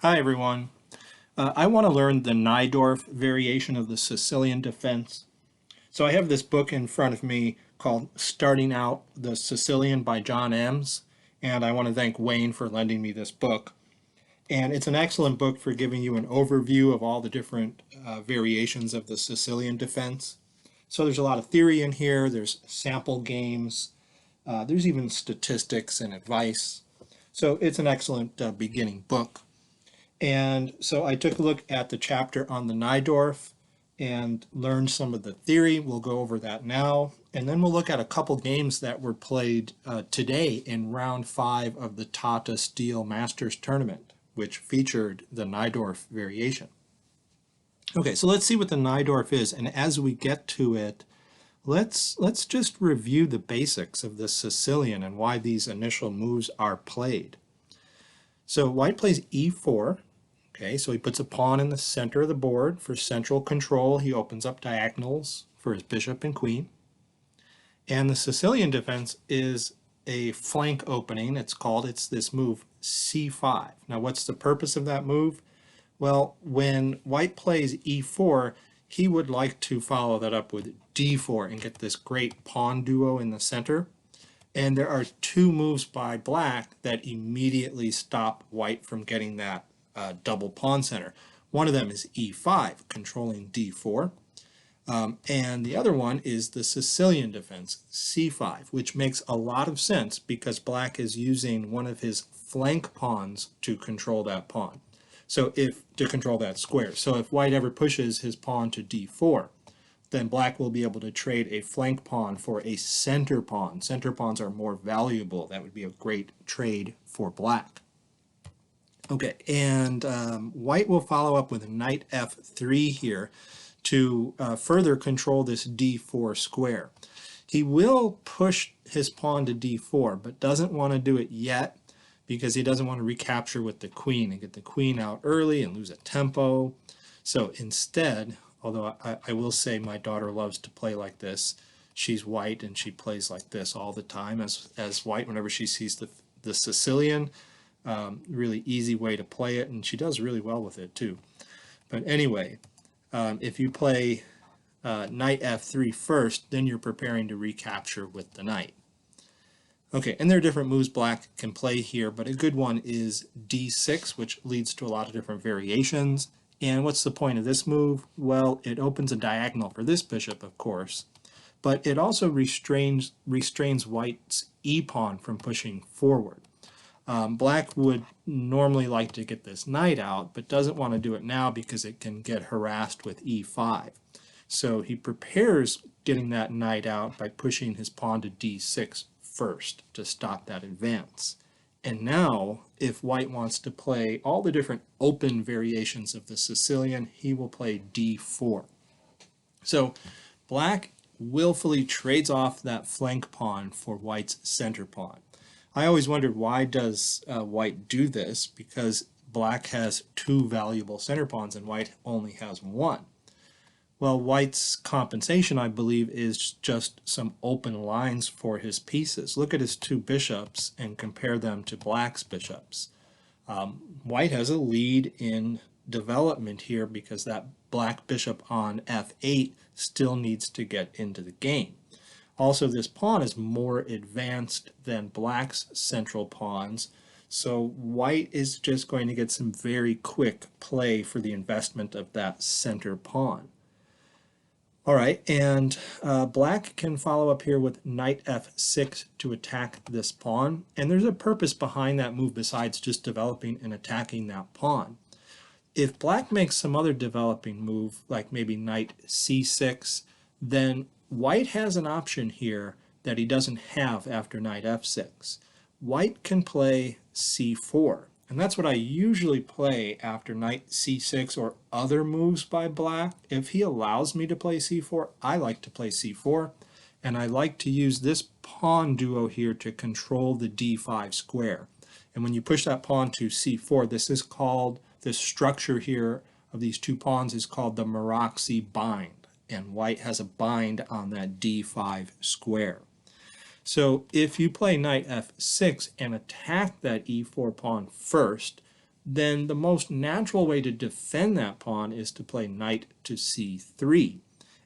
Hi everyone. I want to learn the Najdorf variation of the Sicilian Defense. So I have this book in front of me called Starting Out the Sicilian by John Emms, and I want to thank Wayne for lending me this book. And it's an excellent book for giving you an overview of all the different variations of the Sicilian Defense. So there's a lot of theory in here, there's sample games, there's even statistics and advice. So it's an excellent beginning book. And so I took a look at the chapter on the Najdorf and learned some of the theory. We'll go over that now. And then we'll look at a couple games that were played today in round 5 of the Tata Steel Masters tournament, which featured the Najdorf variation. Okay, so let's see what the Najdorf is. And as we get to it, let's just review the basics of the Sicilian and why these initial moves are played. So white plays e4. Okay, so he puts a pawn in the center of the board for central control. He opens up diagonals for his bishop and queen. And the Sicilian defense is a flank opening. It's this move c5. Now what's the purpose of that move? Well, when white plays e4, he would like to follow that up with d4 and get this great pawn duo in the center. And there are two moves by black that immediately stop white from getting that double pawn center. One of them is e5, controlling d4. And the other one is the Sicilian defense, c5, which makes a lot of sense because black is using one of his flank pawns to control that pawn. So to control that square. So if white ever pushes his pawn to d4, then black will be able to trade a flank pawn for a center pawn. Center pawns are more valuable. That would be a great trade for black. Okay, and white will follow up with knight f3 here to further control this d4 square. He will push his pawn to d4, but doesn't want to do it yet because he doesn't want to recapture with the queen and get the queen out early and lose a tempo. So instead, although I will say my daughter loves to play like this, she's white and she plays like this all the time as white whenever she sees the Sicilian. Really easy way to play it, and she does really well with it too. But anyway, if you play knight f3 first, then you're preparing to recapture with the knight. Okay, and there are different moves black can play here, but a good one is d6, which leads to a lot of different variations. And what's the point of this move? Well, it opens a diagonal for this bishop, of course, but it also restrains white's e-pawn from pushing forward. Black would normally like to get this knight out, but doesn't want to do it now because it can get harassed with e5. So he prepares getting that knight out by pushing his pawn to d6 first to stop that advance. And now, if white wants to play all the different open variations of the Sicilian, he will play d4. So black willfully trades off that flank pawn for white's center pawn. I always wondered, why does white do this? Because black has two valuable center pawns and white only has one. Well, white's compensation, I believe, is just some open lines for his pieces. Look at his two bishops and compare them to black's bishops. White has a lead in development here because that black bishop on f8 still needs to get into the game. Also, this pawn is more advanced than black's central pawns, so white is just going to get some very quick play for the investment of that center pawn. All right, and black can follow up here with knight f6 to attack this pawn, and there's a purpose behind that move besides just developing and attacking that pawn. If black makes some other developing move, like maybe knight c6, then white has an option here that he doesn't have after knight f6. White can play c4, and that's what I usually play after knight c6 or other moves by black. If he allows me to play c4, I like to play c4, and I like to use this pawn duo here to control the d5 square. And when you push that pawn to c4, this structure here of these two pawns is called the Maroczy bind, and white has a bind on that d5 square. So if you play knight f6 and attack that e4 pawn first, then the most natural way to defend that pawn is to play knight to c3.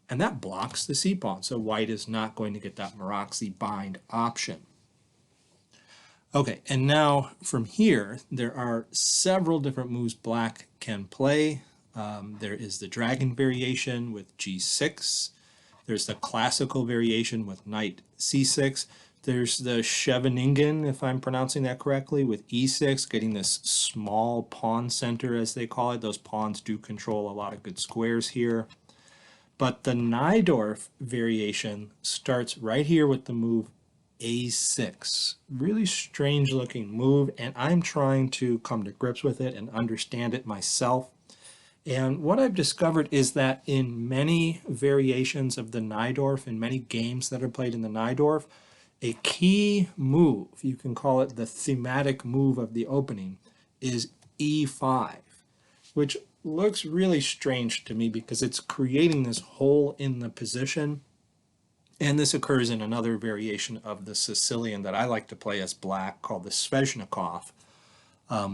And that blocks the c-pawn, so white is not going to get that Maroczy bind option. Okay, and now from here, there are several different moves black can play. There is the dragon variation with g6. There's the classical variation with knight c6. There's the Scheveningen, if I'm pronouncing that correctly, with e6, getting this small pawn center, as they call it. Those pawns do control a lot of good squares here. But the Najdorf variation starts right here with the move a6. Really strange looking move, and I'm trying to come to grips with it and understand it myself. And what I've discovered is that in many variations of the Najdorf, in many games that are played in the Najdorf, a key move, you can call it the thematic move of the opening, is e5, which looks really strange to me because it's creating this hole in the position. And this occurs in another variation of the Sicilian that I like to play as black called the Sveshnikov,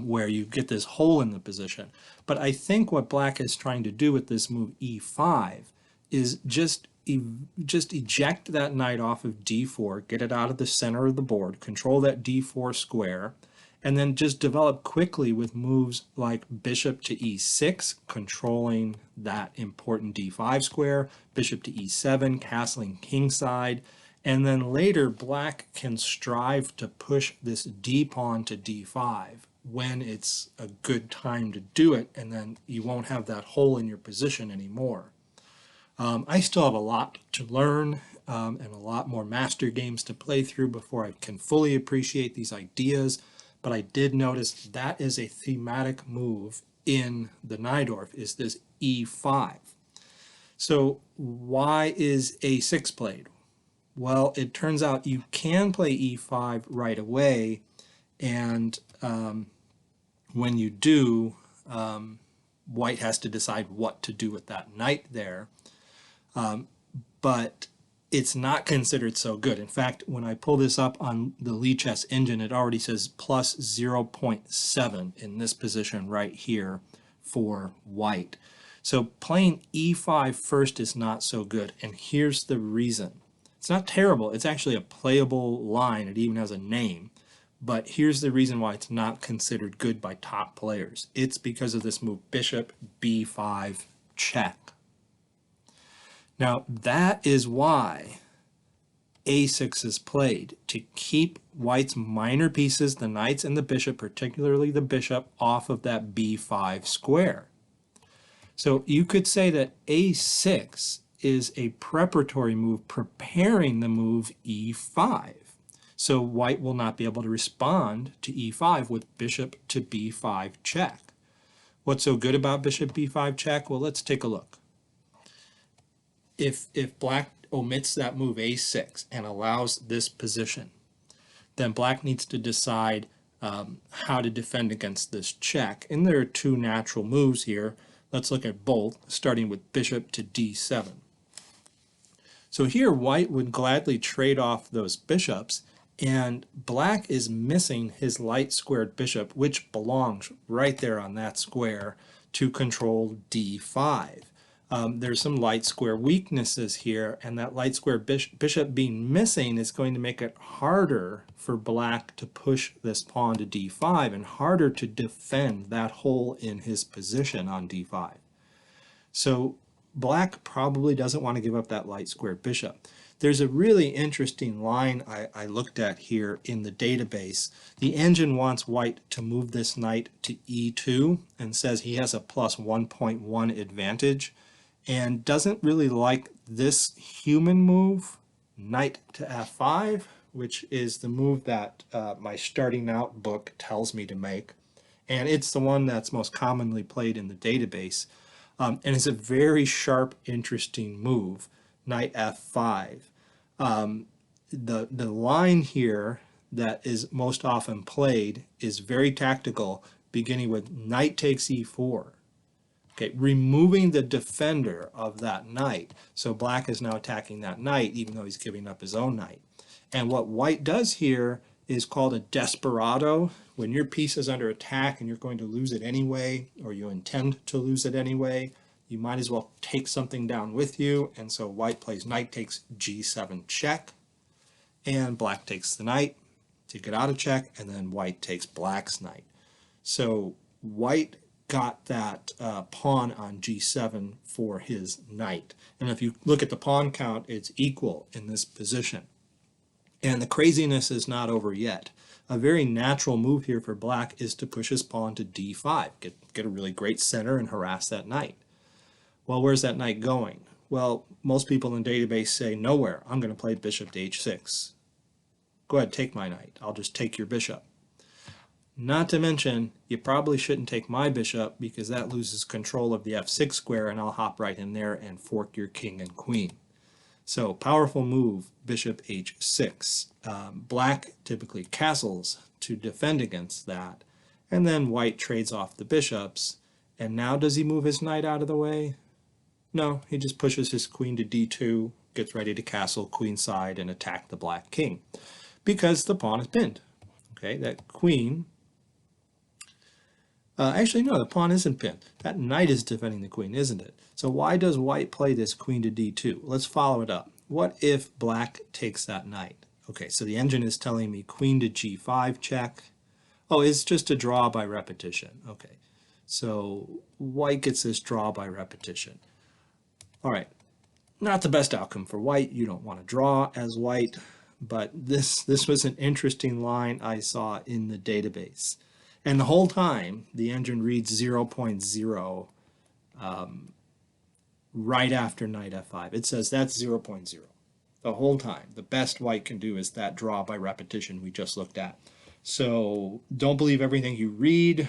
where you get this hole in the position. But I think what black is trying to do with this move e5 is just eject that knight off of d4, get it out of the center of the board, control that d4 square, and then just develop quickly with moves like bishop to e6, controlling that important d5 square, bishop to e7, castling kingside, and then later black can strive to push this d-pawn to d5 when it's a good time to do it, and then you won't have that hole in your position anymore. I still have a lot to learn and a lot more master games to play through before I can fully appreciate these ideas, but I did notice that is a thematic move in the Najdorf, is this e5. So why is a6 played? Well, it turns out you can play e5 right away, and when you do, white has to decide what to do with that knight there. But it's not considered so good. In fact, when I pull this up on the Lichess engine, it already says plus 0.7 in this position right here for white. So playing e5 first is not so good, and here's the reason. It's not terrible. It's actually a playable line. It even has a name. But here's the reason why it's not considered good by top players. It's because of this move, bishop b5 check. Now, that is why a6 is played, to keep white's minor pieces, the knights and the bishop, particularly the bishop, off of that b5 square. So you could say that a6 is a preparatory move preparing the move e5. So white will not be able to respond to e5 with bishop to b5 check. What's so good about bishop b5 check? Well, let's take a look. If black omits that move a6 and allows this position, then black needs to decide how to defend against this check. And there are two natural moves here. Let's look at both, starting with bishop to d7. So here white would gladly trade off those bishops, and black is missing his light squared bishop, which belongs right there on that square, to control d5. There's some light square weaknesses here, and that light square bishop being missing is going to make it harder for black to push this pawn to d5 and harder to defend that hole in his position on d5. So black probably doesn't want to give up that light square bishop. There's a really interesting line I looked at here in the database. The engine wants white to move this knight to e2 and says he has a plus 1.1 advantage, and doesn't really like this human move, knight to f5, which is the move that my starting out book tells me to make. And it's the one that's most commonly played in the database. And it's a very sharp, interesting move, knight f5. The line here that is most often played is very tactical, beginning with knight takes e4. Okay, removing the defender of that knight. So black is now attacking that knight, even though he's giving up his own knight. And what white does here is called a desperado. When your piece is under attack and you're going to lose it anyway, or you intend to lose it anyway, you might as well take something down with you. And so white plays knight takes g7 check, and black takes the knight to get out of check, and then white takes black's knight. So white got that pawn on g7 for his knight. And if you look at the pawn count, it's equal in this position. And the craziness is not over yet. A very natural move here for black is to push his pawn to d5, get a really great center and harass that knight. Well, where's that knight going? Well, most people in the database say nowhere. I'm going to play bishop to h6. Go ahead, take my knight. I'll just take your bishop. Not to mention, you probably shouldn't take my bishop because that loses control of the f6 square, and I'll hop right in there and fork your king and queen. So powerful move, bishop h6. Black typically castles to defend against that, and then white trades off the bishops. And now does he move his knight out of the way? No, he just pushes his queen to d2, gets ready to castle queenside and attack the black king because the pawn is pinned. Okay, that queen... actually, no, the pawn isn't pinned. That knight is defending the queen, isn't it? So why does white play this queen to d2? Let's follow it up. What if black takes that knight? Okay, so the engine is telling me queen to g5 check. Oh, it's just a draw by repetition. Okay, so white gets this draw by repetition. All right, not the best outcome for white. You don't want to draw as white, but this was an interesting line I saw in the database. And the whole time, the engine reads 0.0 right after knight f5. It says that's 0.0 the whole time. The best white can do is that draw by repetition we just looked at. So don't believe everything you read.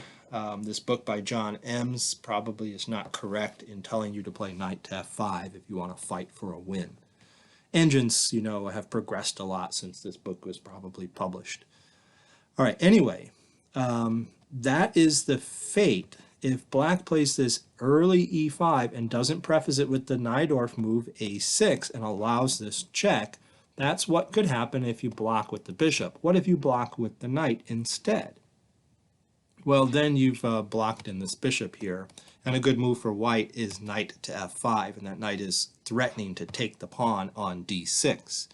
This book by John Emms probably is not correct in telling you to play knight to f5 if you want to fight for a win. Engines, you know, have progressed a lot since this book was probably published. All right, anyway, that is the fate. If black plays this early e5 and doesn't preface it with the Najdorf move a6 and allows this check, that's what could happen if you block with the bishop. What if you block with the knight instead? Well, then you've blocked in this bishop here, and a good move for white is knight to f5, and that knight is threatening to take the pawn on d6.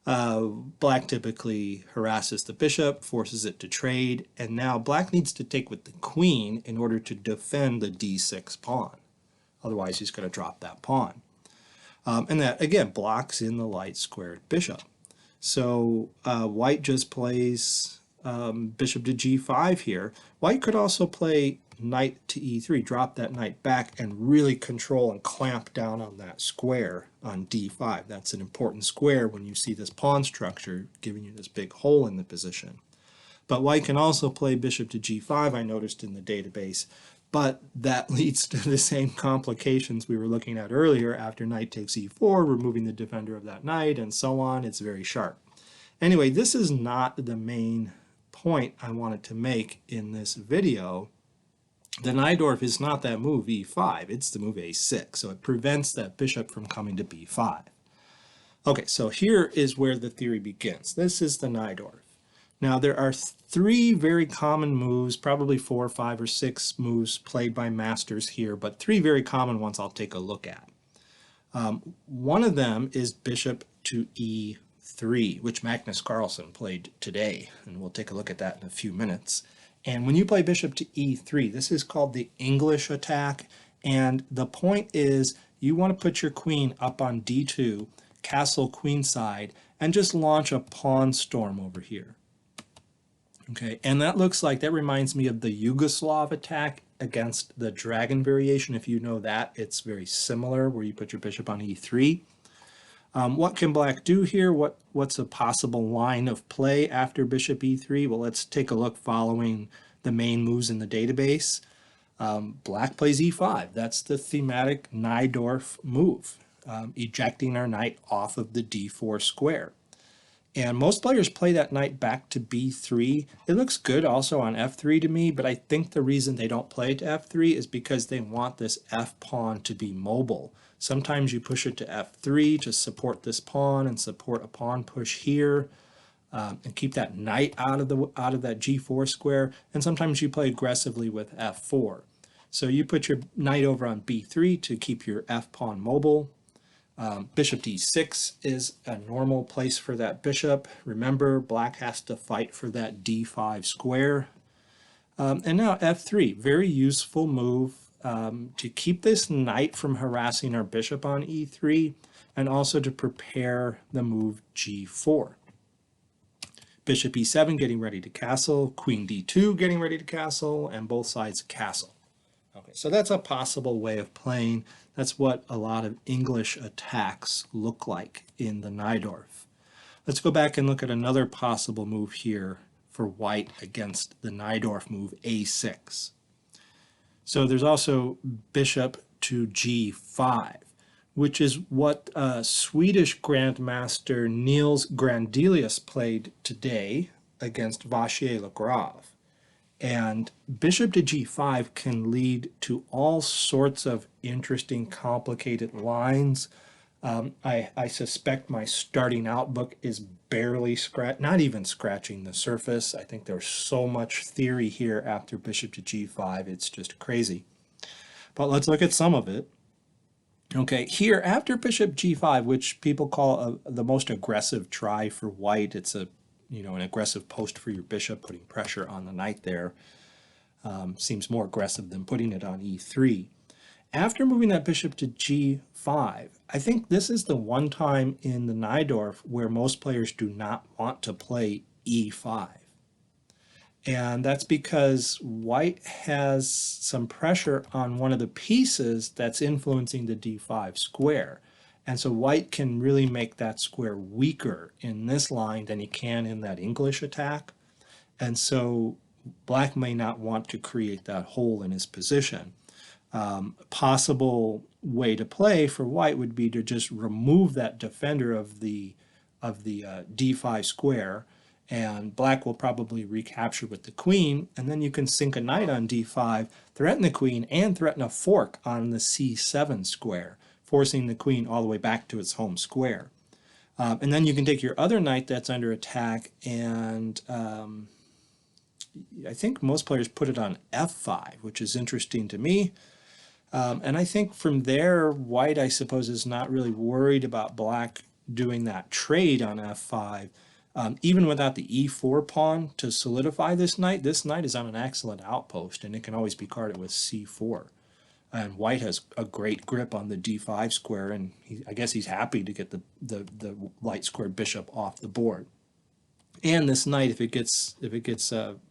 Black typically harasses the bishop, forces it to trade, and now black needs to take with the queen in order to defend the d6 pawn. Otherwise, he's going to drop that pawn. And that, again, blocks in the light squared bishop. So white just plays bishop to g5 here. White could also play knight to e3, drop that knight back and really control and clamp down on that square on d5. That's an important square when you see this pawn structure giving you this big hole in the position. But white can also play bishop to g5, I noticed in the database, but that leads to the same complications we were looking at earlier. After knight takes e4, removing the defender of that knight, and so on. It's very sharp. Anyway, this is not the main point I wanted to make in this video. The Najdorf is not that move e5, it's the move a6, so it prevents that bishop from coming to b5. Okay, so here is where the theory begins. This is the Najdorf. Now there are three very common moves, probably 4, 5, or 6 moves played by masters here, but three very common ones I'll take a look at. One of them is bishop to e3, which Magnus Carlsen played today, and we'll take a look at that in a few minutes. And when you play bishop to e3, this is called the English attack, and the point is you want to put your queen up on d2, castle queenside, and just launch a pawn storm over here. Okay, and that reminds me of the Yugoslav attack against the dragon variation. If you know that, it's very similar, where you put your bishop on e3. What can black do here? What's a possible line of play after bishop e3? Well, let's take a look following the main moves in the database. Black plays e5. That's the thematic Najdorf move, ejecting our knight off of the d4 square. And most players play that knight back to b3. It looks good also on f3 to me, but I think the reason they don't play it to f3 is because they want this f pawn to be mobile. Sometimes you push it to f3 to support this pawn and support a pawn push here. and keep that knight out of that g4 square. And sometimes you play aggressively with f4. So you put your knight over on b3 to keep your f pawn mobile. Bishop d6 is a normal place for that bishop. Remember, black has to fight for that d5 square. And now f3, very useful move to keep this knight from harassing our bishop on e3, and also to prepare the move g4. Bishop e7 getting ready to castle, queen d2 getting ready to castle, and both sides castle. Okay, so that's a possible way of playing. That's what a lot of English attacks look like in the Najdorf. Let's go back and look at another possible move here for white against the Najdorf move a6. So there's also bishop to g5, which is what Swedish Grandmaster Niels Grandelius played today against Vachier-Lagrave. And bishop to g5 can lead to all sorts of interesting, complicated lines. I suspect my starting out book is barely not even scratching the surface. I think there's so much theory here after bishop to g5, it's just crazy. But let's look at some of it. Okay, here after bishop g5, which people call the most aggressive try for white, it's an aggressive post for your bishop, putting pressure on the knight there. Seems more aggressive than putting it on e3. After moving that bishop to g5, I think this is the one time in the Najdorf where most players do not want to play e5. And that's because white has some pressure on one of the pieces that's influencing the d5 square. And so white can really make that square weaker in this line than he can in that English attack. And so black may not want to create that hole in his position. Possible way to play for white would be to just remove that defender of the d5 square, and black will probably recapture with the queen, and then you can sink a knight on d5, threaten the queen, and threaten a fork on the c7 square, forcing the queen all the way back to its home square. And then you can take your other knight that's under attack, and I think most players put it on f5, which is interesting to me. And I think from there, white, I suppose, is not really worried about black doing that trade on f5. Even without the e4 pawn to solidify this knight is on an excellent outpost, and it can always be guarded with c4. And white has a great grip on the d5 square, and I guess he's happy to get the light squared bishop off the board. And this knight, if it gets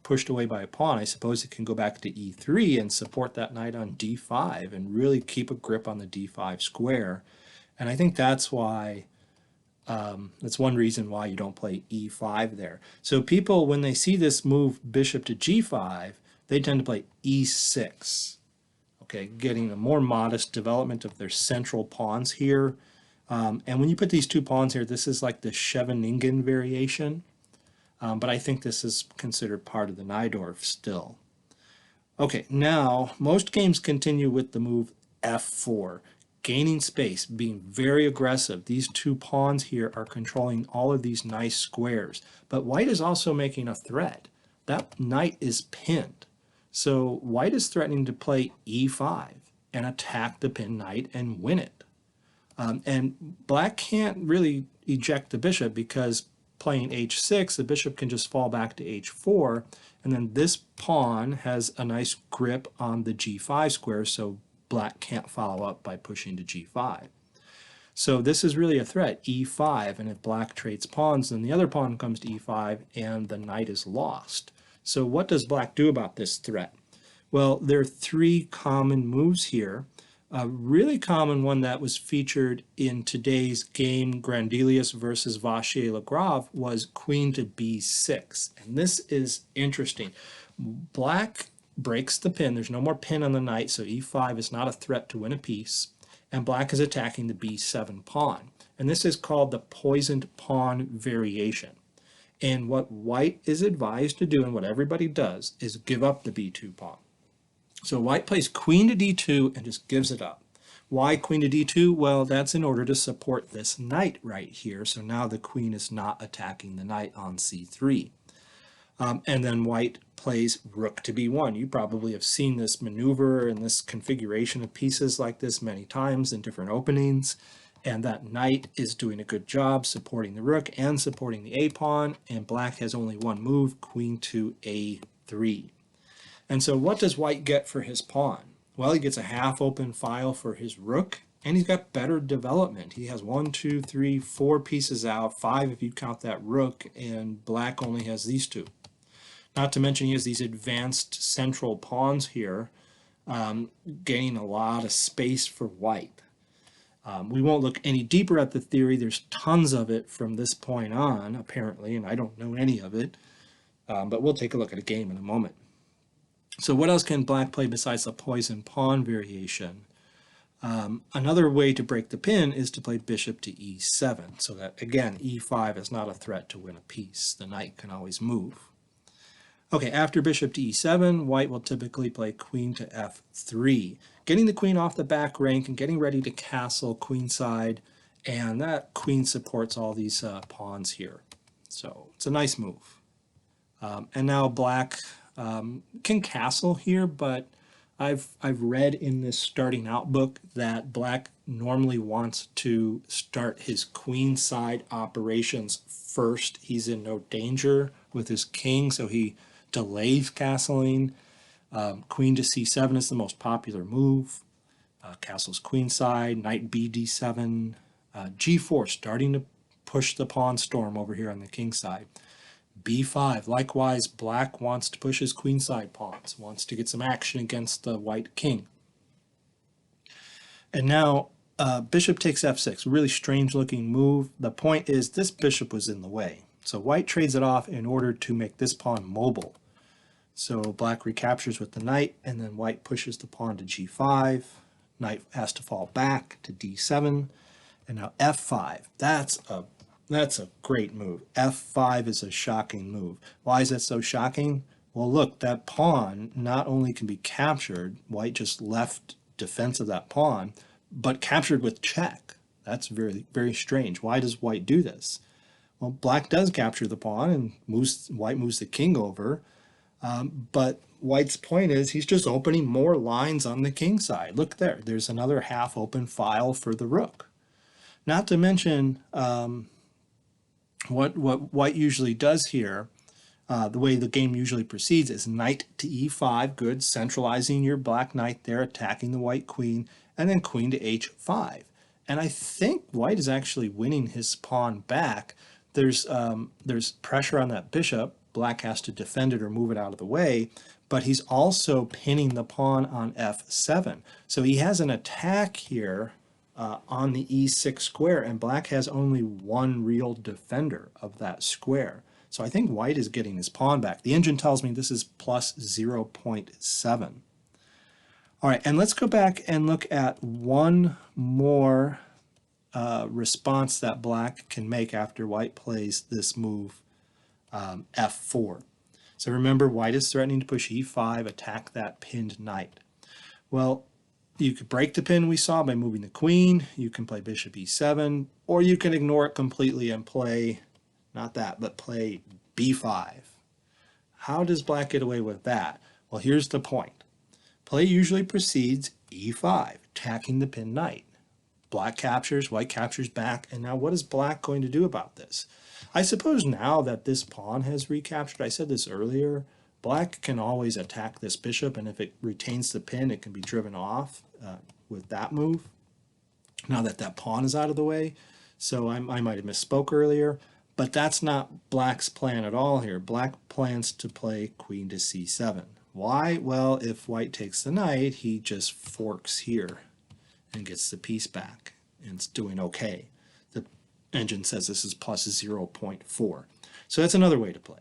pushed away by a pawn, I suppose it can go back to e3 and support that knight on d5 and really keep a grip on the d5 square. And I think that's why that's one reason why you don't play e5 there. So people, when they see this move bishop to g5, they tend to play e6. Okay, getting a more modest development of their central pawns here. And when you put these two pawns here, this is like the Scheveningen variation. But I think this is considered part of the Najdorf still. Okay, now most games continue with the move f4, gaining space, being very aggressive. These two pawns here are controlling all of these nice squares. But white is also making a threat. That knight is pinned. So white is threatening to play e5 and attack the pinned knight and win it. And black can't really eject the bishop because playing h6, the bishop can just fall back to h4, and then this pawn has a nice grip on the g5 square, so black can't follow up by pushing to g5. So this is really a threat, e5, and if black trades pawns, then the other pawn comes to e5, and the knight is lost. So what does black do about this threat? Well, there are three common moves here. A really common one that was featured in today's game, Grandelius versus Vachier-Lagrave, was queen to b6. And this is interesting. Black breaks the pin. There's no more pin on the knight, so e5 is not a threat to win a piece. And black is attacking the b7 pawn. And this is called the poisoned pawn variation. And what white is advised to do, and what everybody does, is give up the b2 pawn. So white plays queen to d2 and just gives it up. Why queen to d2? Well, that's in order to support this knight right here. So now the queen is not attacking the knight on c3. And then white plays rook to b1. You probably have seen this maneuver and this configuration of pieces like this many times in different openings. And that knight is doing a good job supporting the rook and supporting the a-pawn. And black has only one move, queen to a3. And so what does white get for his pawn? Well, he gets a half open file for his rook, and he's got better development. He has 1, 2, 3, 4 pieces out, 5 if you count that rook, and black only has these 2. Not to mention he has these advanced central pawns here, gaining a lot of space for white. We won't look any deeper at the theory. There's tons of it from this point on, apparently, and I don't know any of it. But we'll take a look at a game in a moment. So what else can black play besides the poison pawn variation? Another way to break the pin is to play bishop to e7, so that, again, e5 is not a threat to win a piece. The knight can always move. Okay, after bishop to e7, white will typically play queen to f3, getting the queen off the back rank and getting ready to castle queenside, and that queen supports all these pawns here. So it's a nice move. And now black can castle here, but I've read in this starting out book that black normally wants to start his queenside operations first. He's in no danger with his king, so he delays castling. Queen to c7 is the most popular move. Castles queenside, knight b d7, g4 starting to push the pawn storm over here on the king side. b5, likewise, black wants to push his queenside pawns, wants to get some action against the white king. And now bishop takes f6, really strange looking move. The point is this bishop was in the way. So white trades it off in order to make this pawn mobile. So black recaptures with the knight, and then white pushes the pawn to g5. Knight has to fall back to d7, and now f5. That's a great move. f5 is a shocking move. Why is that so shocking? Well, look, that pawn not only can be captured, white just left defense of that pawn, but captured with check. That's very, very strange. Why does white do this? Well, black does capture the pawn and white moves the king over, but white's point is he's just opening more lines on the king side. Look there, there's another half open file for the rook. Not to mention what white usually does here, the way the game usually proceeds is knight to e5, good, centralizing your black knight there, attacking the white queen, and then queen to h5. And I think white is actually winning his pawn back. There's pressure on that bishop. Black has to defend it or move it out of the way, but he's also pinning the pawn on f7. So he has an attack here on the e6 square, and black has only one real defender of that square. So I think white is getting his pawn back. The engine tells me this is plus 0.7. All right, and let's go back and look at one more response that black can make after white plays this move, f4. So remember, white is threatening to push e5, attack that pinned knight. Well, you could break the pin we saw by moving the queen. You can play bishop e7, or you can ignore it completely and play, not that, but play b5. How does black get away with that? Well, here's the point. Play usually precedes e5, attacking the pinned knight. Black captures, white captures back, and now what is black going to do about this? I suppose now that this pawn has recaptured, I said this earlier, black can always attack this bishop, and if it retains the pin, it can be driven off with that move, now that that pawn is out of the way. So I might have misspoke earlier, but that's not black's plan at all here. Black plans to play queen to c7. Why? Well, if white takes the knight, he just forks here and gets the piece back, and it's doing okay. The engine says this is plus 0.4. So that's another way to play.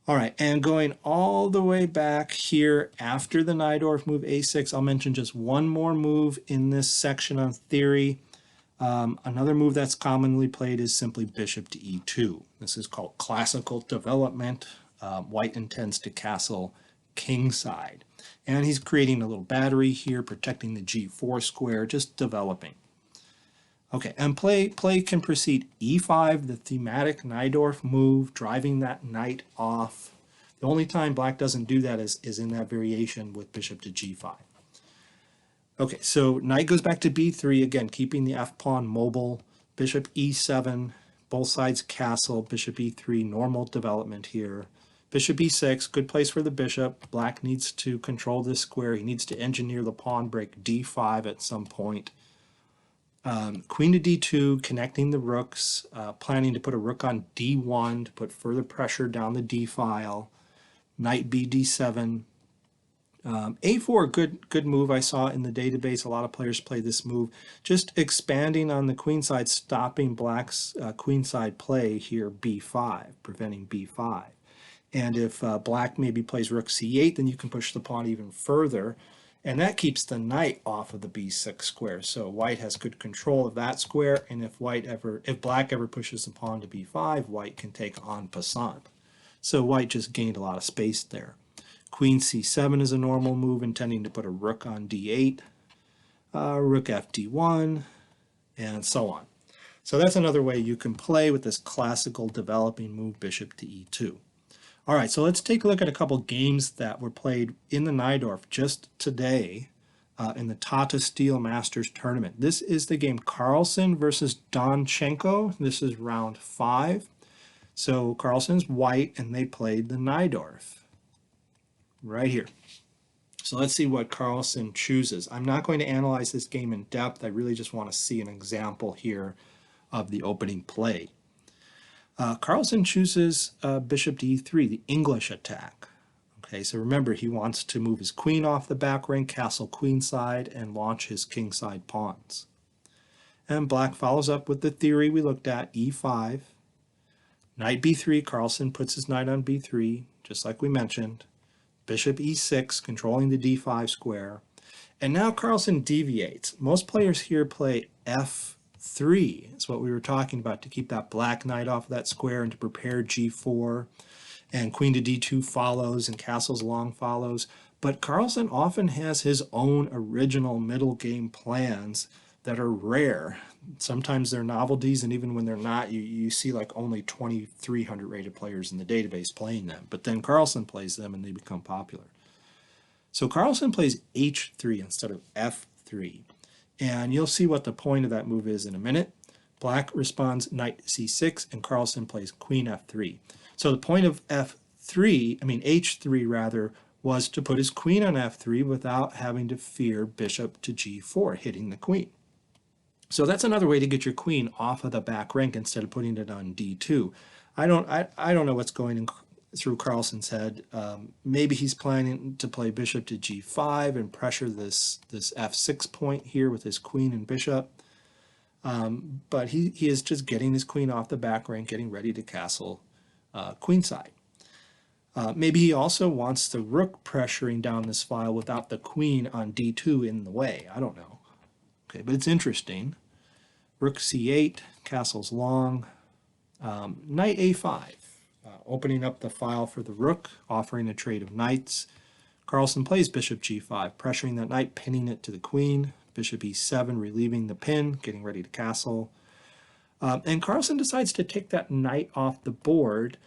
All right, and going all the way back here after the Najdorf move a6, I'll mention just one more move in this section on theory. Another move that's commonly played is simply bishop to e2. This is called classical development. White intends to castle kingside. And he's creating a little battery here, protecting the g4 square, just developing. Okay, and play can proceed e5, the thematic Najdorf move, driving that knight off. The only time black doesn't do that is in that variation with bishop to g5. Okay, so knight goes back to b3, again, keeping the f-pawn mobile. Bishop e7, both sides castle, bishop e3, normal development here. Bishop e6, good place for the bishop. Black needs to control this square. He needs to engineer the pawn break d5 at some point. Queen to d2, connecting the rooks, planning to put a rook on d1 to put further pressure down the d file. Knight b d7. A4, good move I saw in the database. A lot of players play this move. Just expanding on the queen side, stopping black's queen side play here, b5, preventing b5. And if black maybe plays rook c8, then you can push the pawn even further. And that keeps the knight off of the b6 square. So white has good control of that square. And if black ever pushes the pawn to b5, white can take en passant. So white just gained a lot of space there. Queen c7 is a normal move, intending to put a rook on d8, rook f d1, and so on. So that's another way you can play with this classical developing move, bishop to e2. All right, so let's take a look at a couple games that were played in the Najdorf just today in the Tata Steel Masters tournament. This is the game Carlsen versus Donchenko. This is round 5. So Carlsen's white, and they played the Najdorf right here. So let's see what Carlsen chooses. I'm not going to analyze this game in depth. I really just want to see an example here of the opening play. Carlsen chooses bishop to e3, the English attack. Okay, so remember, he wants to move his queen off the back rank, castle queenside, and launch his kingside pawns. And black follows up with the theory we looked at, e5. Knight b3, Carlsen puts his knight on b3, just like we mentioned. Bishop e6, controlling the d5 square. And now Carlsen deviates. Most players here play f3. It's what we were talking about, to keep that black knight off of that square and to prepare g4. And queen to d2 follows, and castles long follows. But Carlsen often has his own original middle game plans that are rare. Sometimes they're novelties, and even when they're not, you see like only 2,300 rated players in the database playing them. But then Carlsen plays them and they become popular. So Carlsen plays h3 instead of f3. And you'll see what the point of that move is in a minute. Black responds knight c6, and Carlsen plays queen f3. So the point of h3 rather, was to put his queen on f3 without having to fear bishop to g4, hitting the queen. So that's another way to get your queen off of the back rank instead of putting it on d2. I don't know what's going through Carlsen's head. Maybe he's planning to play bishop to g5 and pressure this f6 point here with his queen and bishop. But he is just getting his queen off the back rank, getting ready to castle queenside. Maybe he also wants the rook pressuring down this file without the queen on d2 in the way. I don't know. Okay, but it's interesting. Rook c8, castles long. Knight a5, opening up the file for the rook, offering a trade of knights. Carlsen plays bishop g5, pressuring that knight, pinning it to the queen. Bishop e7, relieving the pin, getting ready to castle. And Carlsen decides to take that knight off the board.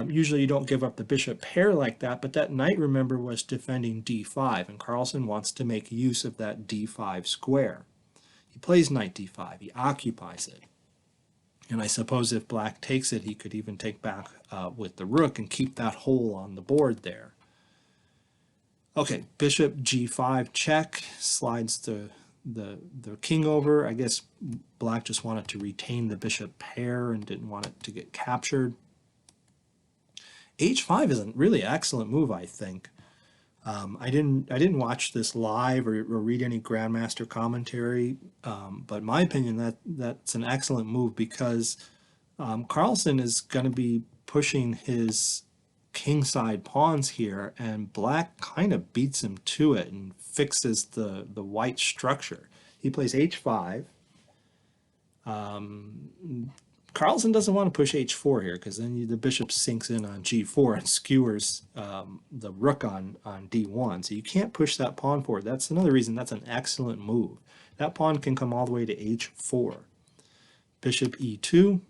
Usually you don't give up the bishop pair like that, but that knight, remember, was defending d5, and Carlsen wants to make use of that d5 square. He plays knight d5, he occupies it. And I suppose if black takes it, he could even take back with the rook and keep that hole on the board there. Okay, bishop g5 check, slides the king over. I guess black just wanted to retain the bishop pair and didn't want it to get captured. h5 is a really excellent move, I think. I didn't watch this live or read any Grandmaster commentary, but in my opinion, that's an excellent move because Carlsen is going to be pushing his kingside pawns here, and black kind of beats him to it and fixes the white structure. He plays h5, Carlsen doesn't want to push h4 here because then the bishop sinks in on g4 and skewers the rook on d1. So you can't push that pawn forward. That's another reason that's an excellent move. That pawn can come all the way to h4. Bishop e2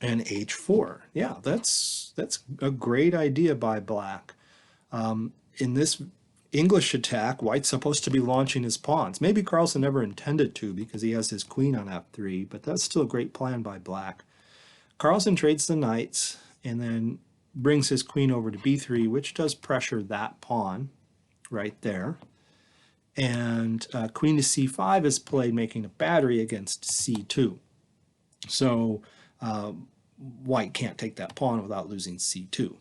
and h4. Yeah, that's a great idea by black. In this English attack, white's supposed to be launching his pawns. Maybe Carlsen never intended to because he has his queen on f3, but that's still a great plan by black. Carlsen trades the knights and then brings his queen over to b3, which does pressure that pawn right there. And queen to c5 is played, making a battery against c2. So white can't take that pawn without losing c2.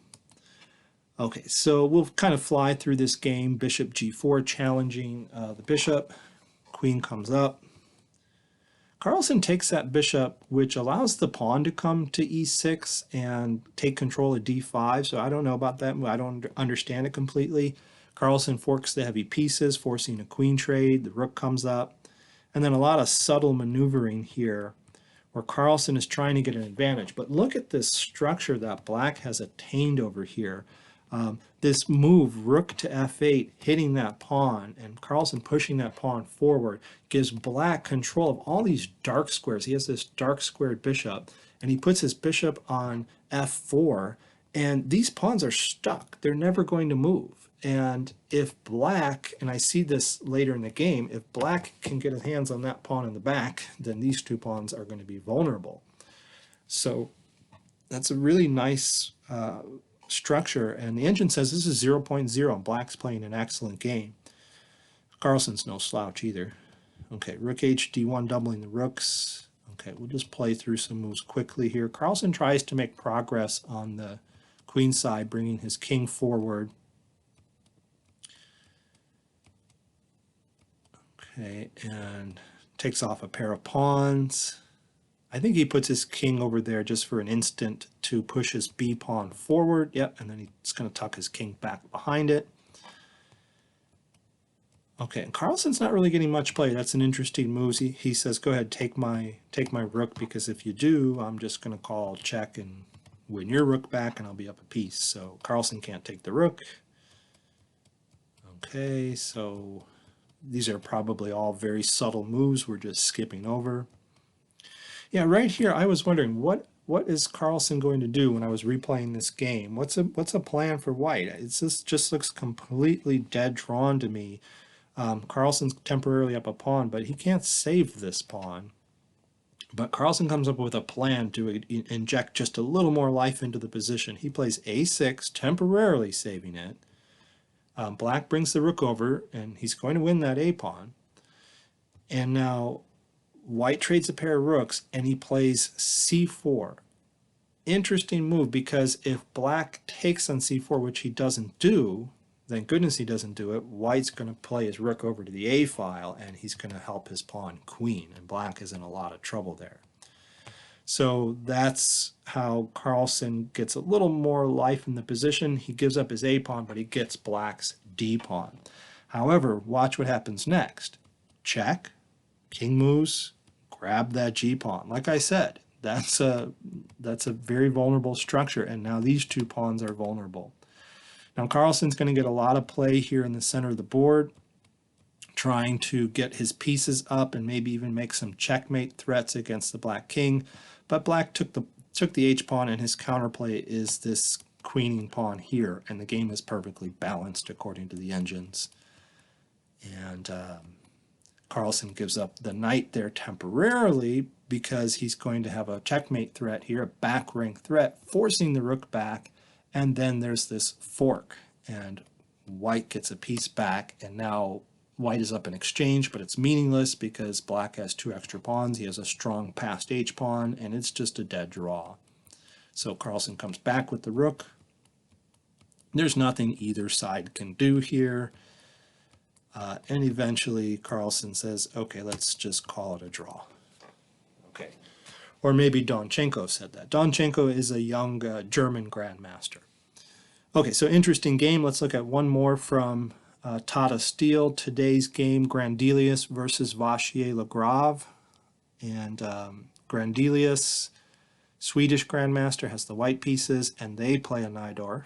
Okay, so we'll kind of fly through this game. Bishop g4 challenging the bishop. Queen comes up. Carlsen takes that bishop, which allows the pawn to come to e6 and take control of d5. So I don't know about that. I don't understand it completely. Carlsen forks the heavy pieces, forcing a queen trade. The rook comes up. And then a lot of subtle maneuvering here where Carlsen is trying to get an advantage. But look at this structure that black has attained over here. This move, rook to f8, hitting that pawn, and Carlsen pushing that pawn forward, gives black control of all these dark squares. He has this dark squared bishop, and he puts his bishop on f4, and these pawns are stuck. They're never going to move. And if black, and I see this later in the game, if black can get his hands on that pawn in the back, then these two pawns are going to be vulnerable. So that's a really nice structure, and the engine says this is 0.0 and black's playing an excellent game. Carlsen's no slouch either. Okay, rook h d1, doubling the rooks. Okay, we'll just play through some moves quickly here. Carlsen tries to make progress on the queen side, bringing his king forward. Okay, and takes off a pair of pawns. I think he puts his king over there just for an instant to push his b pawn forward. Yep, and then he's going to tuck his king back behind it. Okay, and Carlsen's not really getting much play. That's an interesting move. He says, go ahead, take my rook, because if you do, I'm just going to call check and win your rook back, and I'll be up a piece. So Carlsen can't take the rook. Okay, so these are probably all very subtle moves we're just skipping over. Yeah, right here I was wondering what is Carlsen going to do when I was replaying this game? What's a plan for white? It just looks completely dead drawn to me. Carlsen's temporarily up a pawn, but he can't save this pawn. But Carlsen comes up with a plan to inject just a little more life into the position. He plays a6, temporarily saving it. Black brings the rook over, and he's going to win that a pawn. And now white trades a pair of rooks, and he plays c4. Interesting move, because if black takes on c4, which he doesn't do, thank goodness he doesn't do it, white's going to play his rook over to the a file, and he's going to help his pawn queen, and black is in a lot of trouble there. So that's how Carlsen gets a little more life in the position. He gives up his a pawn, but he gets black's d pawn. However, watch what happens next. Check. King moves, grab that g pawn. Like I said, that's a very vulnerable structure, and now these two pawns are vulnerable. Now Carlsen's going to get a lot of play here in the center of the board, trying to get his pieces up and maybe even make some checkmate threats against the black king. But black took the h pawn, and his counterplay is this queening pawn here, and the game is perfectly balanced according to the engines. And Carlsen gives up the knight there temporarily because he's going to have a checkmate threat here, a back rank threat, forcing the rook back, and then there's this fork, and white gets a piece back, and now white is up in exchange, but it's meaningless because black has two extra pawns. He has a strong passed h pawn, and it's just a dead draw. So Carlsen comes back with the rook. There's nothing either side can do here. And eventually Carlsen says, okay, let's just call it a draw. Okay. Or maybe Donchenko said that. Donchenko is a young German grandmaster. Okay, so interesting game. Let's look at one more from Tata Steel. Today's game, Grandelius versus Vachier-Lagrave. And Grandelius, Swedish Grandmaster, has the white pieces, and they play a Najdorf.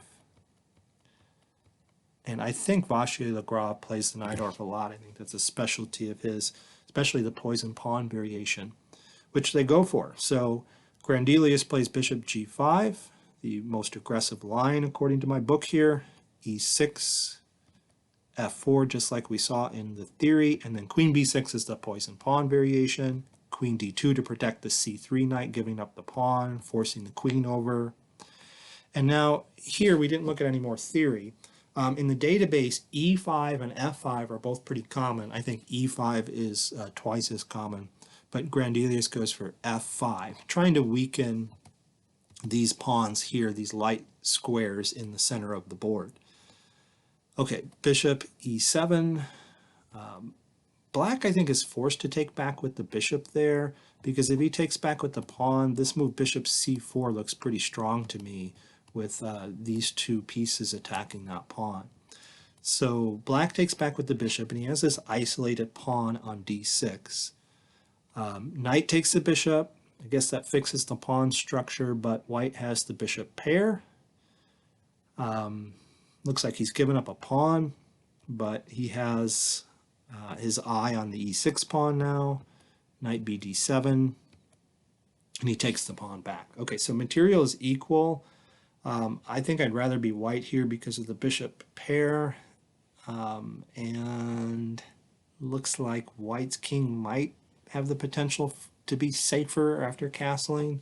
And I think Vachier-Lagrave plays the Najdorf a lot. I think that's a specialty of his, especially the poison pawn variation, which they go for. So Grandelius plays bishop g5, the most aggressive line according to my book here, e6, f4, just like we saw in the theory, and then queen b6 is the poison pawn variation, queen d2 to protect the c3 knight, giving up the pawn, forcing the queen over. And now here we didn't look at any more theory. In the database, e5 and f5 are both pretty common. I think e5 is twice as common, but Grandelius goes for f5, trying to weaken these pawns here, these light squares in the center of the board. Okay, bishop e7. Black, I think, is forced to take back with the bishop there, because if he takes back with the pawn, this move bishop c4 looks pretty strong to me, with these two pieces attacking that pawn. So black takes back with the bishop, and he has this isolated pawn on d6. Knight takes the bishop. I guess that fixes the pawn structure, but white has the bishop pair. Looks like he's given up a pawn, but he has his eye on the e6 pawn now. Knight bd7, and he takes the pawn back. Okay, so material is equal. I think I'd rather be white here because of the bishop pair, and looks like white's king might have the potential to be safer after castling.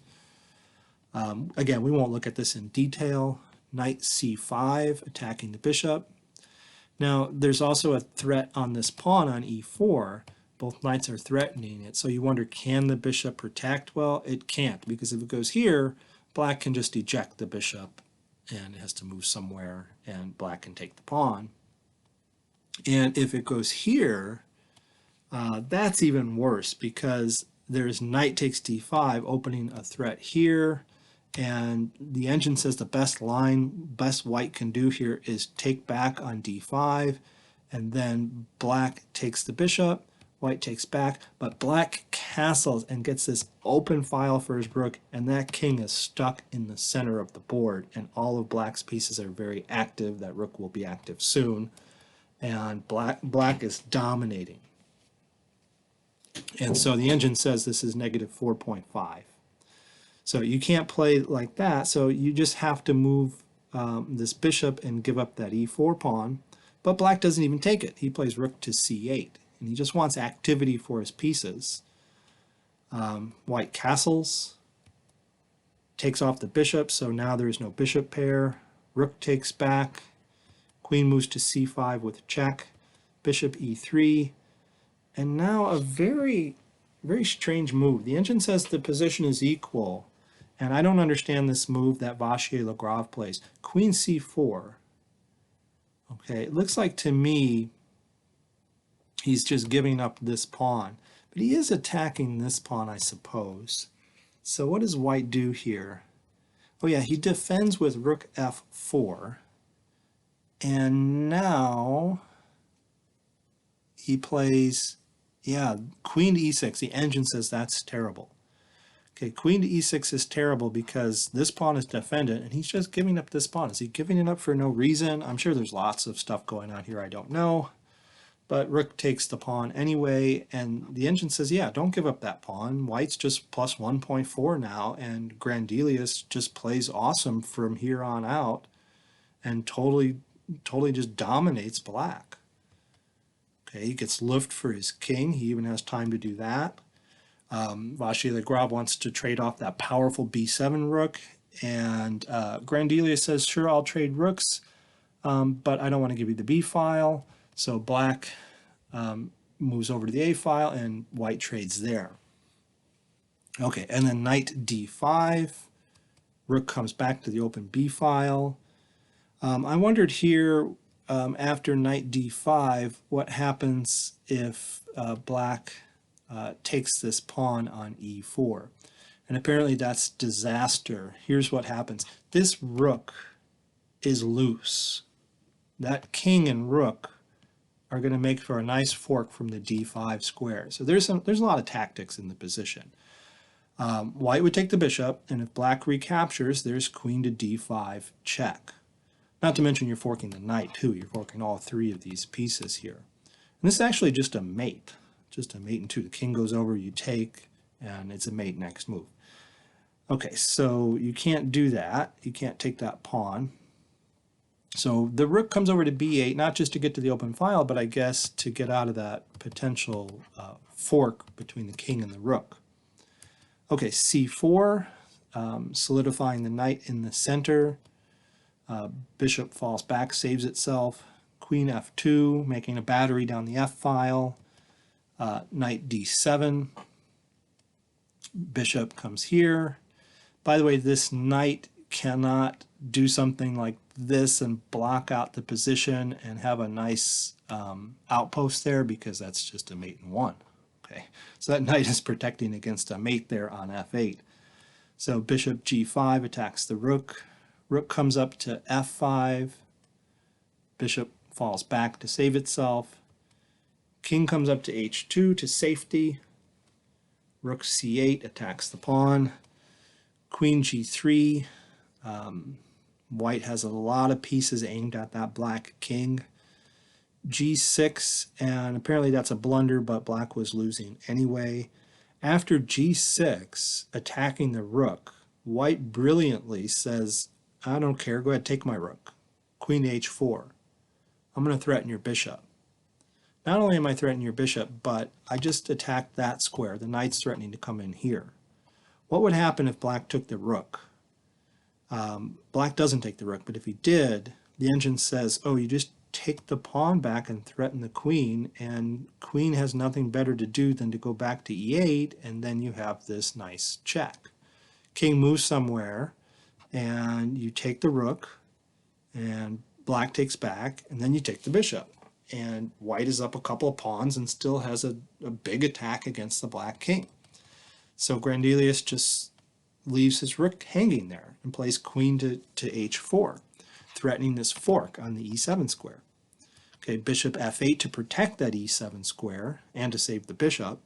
Again, we won't look at this in detail. Knight c5, attacking the bishop. Now, there's also a threat on this pawn on e4. Both knights are threatening it, so you wonder, can the bishop protect? Well, it can't, because if it goes here, black can just eject the bishop, and it has to move somewhere, and black can take the pawn. And if it goes here, that's even worse, because there's knight takes d5, opening a threat here, and the engine says the best white can do here is take back on d5, and then black takes the bishop, white takes back, but black castles and gets this open file for his rook, and that king is stuck in the center of the board, and all of black's pieces are very active. That rook will be active soon, and black is dominating. And so the engine says this is negative 4.5. So you can't play like that, so you just have to move this bishop and give up that e4 pawn, but black doesn't even take it. He plays rook to c8, and he just wants activity for his pieces. White castles, takes off the bishop, so now there is no bishop pair. Rook takes back, queen moves to c5 with check, bishop e3, and now a very, very strange move. The engine says the position is equal, and I don't understand this move that Vachier-Lagrave plays. Queen c4. Okay, it looks like to me he's just giving up this pawn, but he is attacking this pawn, I suppose. So what does white do here? Oh yeah, he defends with rook f4, and now he plays, yeah, queen to e6. The engine says that's terrible. Okay, queen to e6 is terrible because this pawn is defended, and he's just giving up this pawn. Is he giving it up for no reason? I'm sure there's lots of stuff going on here I don't know. But rook takes the pawn anyway, and the engine says, yeah, don't give up that pawn. White's just plus 1.4 now, and Grandelius just plays awesome from here on out and totally just dominates black. Okay, he gets lift for his king. He even has time to do that. Vachier-Lagrave wants to trade off that powerful b7 rook, and Grandelius says, sure, I'll trade rooks, but I don't want to give you the b file. So black moves over to the a file, and white trades there. Okay, and then knight d5. Rook comes back to the open b file. I wondered here, after knight d5, what happens if black takes this pawn on e4. And apparently that's disaster. Here's what happens. This rook is loose. That king and rook are going to make for a nice fork from the d5 square. So there's a lot of tactics in the position. White would take the bishop, and if black recaptures, there's queen to d5 check. Not to mention you're forking the knight too. You're forking all three of these pieces here. And this is actually just a mate. Just a mate and two. The king goes over, you take, and it's a mate next move. Okay, so you can't do that. You can't take that pawn. So the rook comes over to b8, not just to get to the open file, but I guess to get out of that potential fork between the king and the rook. Okay, c4, solidifying the knight in the center. Bishop falls back, saves itself. Queen f2, making a battery down the f file. Knight d7. Bishop comes here. By the way, this knight cannot do something like this and block out the position and have a nice outpost there, because that's just a mate in one. Okay, so that knight is protecting against a mate there on f8. So bishop g5 attacks the rook. Rook comes up to f5. Bishop falls back to save itself. King comes up to h2 to safety. Rook c8 attacks the pawn. Queen g3. White has a lot of pieces aimed at that black king. g6, and apparently that's a blunder, but black was losing anyway. After g6, attacking the rook, white brilliantly says, I don't care, go ahead, take my rook. Queen h4. I'm going to threaten your bishop. Not only am I threatening your bishop, but I just attacked that square. The knight's threatening to come in here. What would happen if black took the rook? Black doesn't take the rook, but if he did, the engine says, oh, you just take the pawn back and threaten the queen, and queen has nothing better to do than to go back to e8, and then you have this nice check. King moves somewhere, and you take the rook, and black takes back, and then you take the bishop. And white is up a couple of pawns and still has a big attack against the black king. So Grandelius just leaves his rook hanging there and plays queen to h4, threatening this fork on the e7 square. Okay, bishop f8 to protect that e7 square and to save the bishop.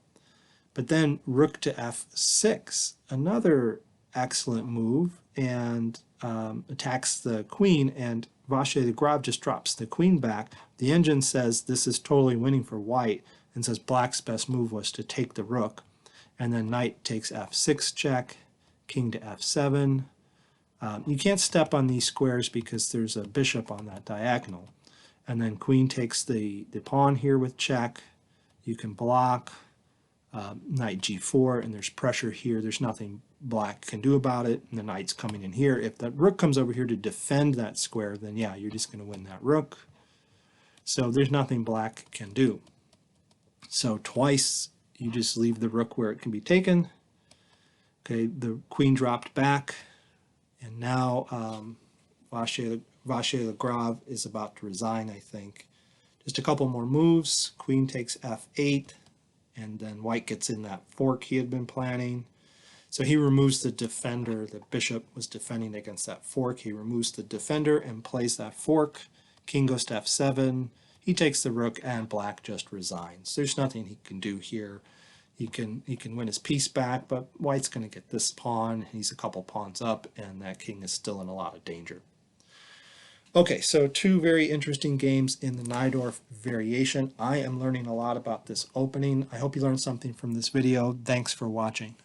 But then rook to f6, another excellent move, and attacks the queen, and Vachier-Lagrave just drops the queen back. The engine says this is totally winning for white and says black's best move was to take the rook. And then knight takes f6 check, king to f7. You can't step on these squares because there's a bishop on that diagonal. And then queen takes the pawn here with check. You can block, knight g4, and there's pressure here. There's nothing black can do about it, and the knight's coming in here. If that rook comes over here to defend that square, then yeah, you're just going to win that rook. So there's nothing black can do. So twice you just leave the rook where it can be taken. Okay, the queen dropped back, and now Vachier-Lagrave is about to resign, I think. Just a couple more moves. Queen takes f8, and then white gets in that fork he had been planning. So he removes the defender. The bishop was defending against that fork. He removes the defender and plays that fork. King goes to f7. He takes the rook, and black just resigns. There's nothing he can do here. He can win his piece back, but white's going to get this pawn. He's a couple pawns up, and that king is still in a lot of danger. Okay, so two very interesting games in the Najdorf Variation. I am learning a lot about this opening. I hope you learned something from this video. Thanks for watching.